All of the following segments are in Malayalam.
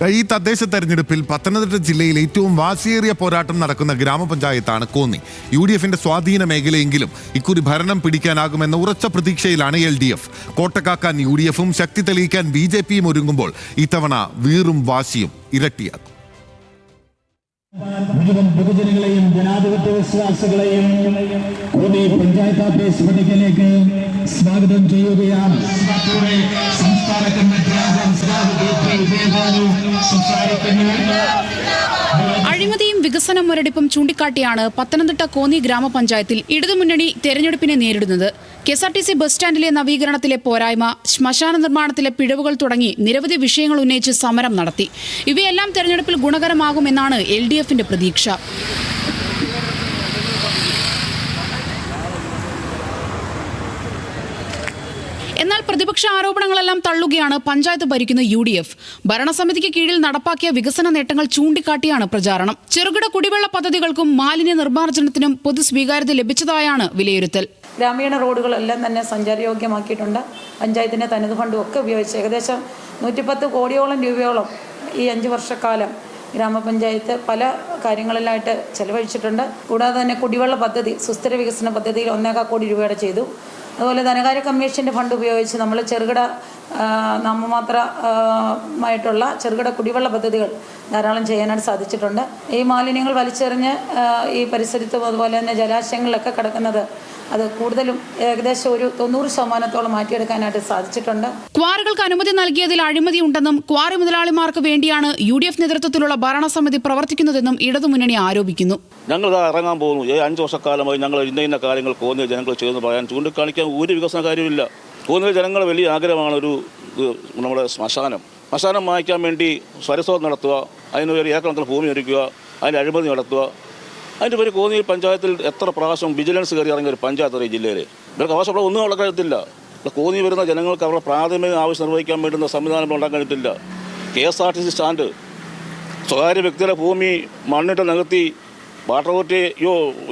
ഈ തദ്ദേശ തെരഞ്ഞെടുപ്പിൽ പത്തനംതിട്ട ജില്ലയിൽ ഏറ്റവും വാശിയേറിയ പോരാട്ടം നടക്കുന്ന ഗ്രാമപഞ്ചായത്താണ് കോന്നി. UDFന്റെ സ്വാധീന മേഖലയെങ്കിലും ഇക്കുറി ഭരണം പിടിക്കാനാകുമെന്ന ഉറച്ച പ്രതീക്ഷയിലാണ് LDF. കോട്ടക്കാക്കാൻ UDFും ശക്തി തെളിയിക്കാൻ BJPയും ഒരുങ്ങുമ്പോൾ ഇത്തവണ വീറും വാശിയും ഇരട്ടിയാകും. മുഴുവൻ പൊതുജനങ്ങളെയും ജനാധിപത്യ വിശ്വാസികളെയും കോന്നി പഞ്ചായത്ത് ഓഫീസ് പട്ടികയിലേക്ക് സ്വാഗതം ചെയ്യുകയാണ്. സംസ്ഥാന കമ്മിറ്റി അഴിമതിയും വികസന മുരടിപ്പും ചൂണ്ടിക്കാട്ടിയാണ് പത്തനംതിട്ട കോന്നി ഗ്രാമപഞ്ചായത്തിൽ ഇടതുമുന്നണി തെരഞ്ഞെടുപ്പിനെ നേരിടുന്നത്. KSRTC ബസ് സ്റ്റാൻഡിലെ നവീകരണത്തിലെ പോരായ്മ, ശ്മശാന നിർമ്മാണത്തിലെ പിഴവുകൾ തുടങ്ങി നിരവധി വിഷയങ്ങൾ ഉന്നയിച്ച് സമരം നടത്തി. ഇവയെല്ലാം തെരഞ്ഞെടുപ്പിൽ ഗുണകരമാകുമെന്നാണ് LDFന്റെ പ്രതീക്ഷ. എന്നാൽ പ്രതിപക്ഷ ആരോപണങ്ങളെല്ലാം തള്ളുകയാണ് പഞ്ചായത്ത് ഭരിക്കുന്ന UDF. ഭരണസമിതിക്ക് കീഴിൽ നടപ്പാക്കിയ വികസന നേട്ടങ്ങൾ ചൂണ്ടിക്കാട്ടിയാണ് പ്രചാരണം. ചെറുകിട കുടിവെള്ള പദ്ധതികൾക്കും മാലിന്യ നിർമ്മാർജ്ജനത്തിനും പൊതു സ്വീകാര്യത ലഭിച്ചതായാണ് വിലയിരുത്തൽ. ഗ്രാമീണ റോഡുകളെല്ലാം തന്നെ സഞ്ചാരയോഗ്യമാക്കിയിട്ടുണ്ട്. പഞ്ചായത്തിൻ്റെ തനത് ഫണ്ടും ഒക്കെ ഉപയോഗിച്ച് ഏകദേശം 110 കോടിയോളം രൂപയോളം ഈ 5 വർഷക്കാലം ഗ്രാമപഞ്ചായത്ത് പല കാര്യങ്ങളിലായിട്ട് ചെലവഴിച്ചിട്ടുണ്ട്. കൂടാതെ തന്നെ കുടിവെള്ള പദ്ധതി, സുസ്ഥിര വികസന പദ്ധതിയിൽ 1.25 കോടി രൂപയുടെ ചെയ്തു. അതുപോലെ ധനകാര്യ കമ്മീഷൻ്റെ ഫണ്ട് ഉപയോഗിച്ച് നമ്മൾ ചെറുകിട നാമമാത്രമായിട്ടുള്ള ചെറുകിട കുടിവെള്ള പദ്ധതികൾ ധാരാളം ചെയ്യാനായിട്ട് സാധിച്ചിട്ടുണ്ട്. ഈ മാലിന്യങ്ങൾ വലിച്ചെറിഞ്ഞ് ഈ പരിസരത്തും അതുപോലെ തന്നെ ജലാശയങ്ങളിലൊക്കെ കിടക്കുന്നത് അത് കൂടുതലും ഏകദേശം ഒരു 90% മാറ്റിയെടുക്കാനായിട്ട് സാധിച്ചിട്ടുണ്ട്. ക്വാറികൾക്ക് അനുമതി നൽകിയതിൽ അഴിമതിയുണ്ടെന്നും ക്വാറി മുതലാളിമാർക്ക് വേണ്ടിയാണ് UDF നേതൃത്വത്തിലുള്ള ഭരണസമിതി പ്രവർത്തിക്കുന്നതെന്നും ഇടതുമുന്നണി ആരോപിക്കുന്നു. ഞങ്ങൾ ഇറങ്ങാൻ പോകുന്നു. 5 വർഷക്കാലമായി ഞങ്ങൾ ഇന്ന കാര്യങ്ങൾ കോന്നി ജനങ്ങൾ ചെയ്യുന്നു പറയാൻ ചൂണ്ടിക്കാണിക്കാൻ ഒരു വികസന കാര്യമില്ല. കോന്നി ജനങ്ങൾ വലിയ ആഗ്രഹമാണ് നമ്മുടെ ശ്മശാനം വാങ്ങിക്കാൻ വേണ്ടി സരസ്വതം നടത്തുക, അതിന് ഒരു ഏക്കണക്കിന് ഭൂമി ഒരുക്കുക, അതിന് അഴിമതി നടത്തുക. അതിൻ്റെ പേര് കോന്നി പഞ്ചായത്തിൽ എത്ര പ്രാവശ്യം വിജിലൻസ് കയറി ഇറങ്ങിയ ഒരു പഞ്ചായത്ത് ഈ ജില്ലയിൽ ഇവർക്ക് ആവശ്യമുള്ള ഒന്നും അവിടെ കഴിയത്തില്ല. കോന്നി വരുന്ന ജനങ്ങൾക്ക് അവരുടെ പ്രാഥമിക ആവശ്യം നിർവഹിക്കാൻ വേണ്ടുന്ന സംവിധാനം ഉണ്ടാക്കാൻ കഴിഞ്ഞിട്ടില്ല. KSRTC സ്റ്റാൻഡ്, സ്വകാര്യ വ്യക്തിയുടെ ഭൂമി മണ്ണിട്ട് നികത്തി വാട്ടർ അതോറിറ്റി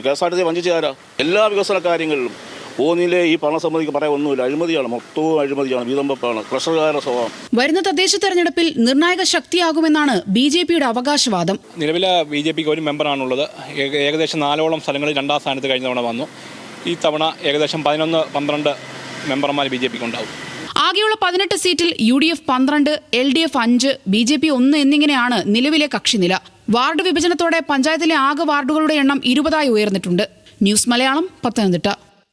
KSRTC വഞ്ചിച്ചാരാ? എല്ലാ വികസന കാര്യങ്ങളിലും കോന്നിയിലെ ഈ ഭരണസമിതിക്ക് പറയാൻ ഒന്നുമില്ല. അഴിമതിയാണ്, മൊത്തവും അഴിമതിയാണ്, വീതമ്പപ്പാണ്, പ്രഷറുകാരുടെ സ്വഭാവം. വരുന്ന തദ്ദേശ തെരഞ്ഞെടുപ്പിൽ നിർണായക ശക്തിയാകുമെന്നാണ് BJPയുടെ അവകാശവാദം. നിലവിലെ BJPക്ക് ഒരു മെമ്പറാണുള്ളത്. ഏകദേശം 4ഓളം സ്ഥലങ്ങളിൽ 2ാം സ്ഥാനത്ത് കഴിഞ്ഞ തവണ വന്നു. ഈ തവണ ഏകദേശം 11-12 മെമ്പർമാർ BJPക്ക് ഉണ്ടാവും. ആകെയുള്ള 18 സീറ്റിൽ UDF 12, LDF 5, BJP 1 എന്നിങ്ങനെയാണ് നിലവിലെ കക്ഷിനില. വാർഡ് വിഭജനത്തോടെ പഞ്ചായത്തിലെ ആകെ വാർഡുകളുടെ എണ്ണം 20 ഉയർന്നിട്ടുണ്ട്. ന്യൂസ് മലയാളം, പത്തനംതിട്ട.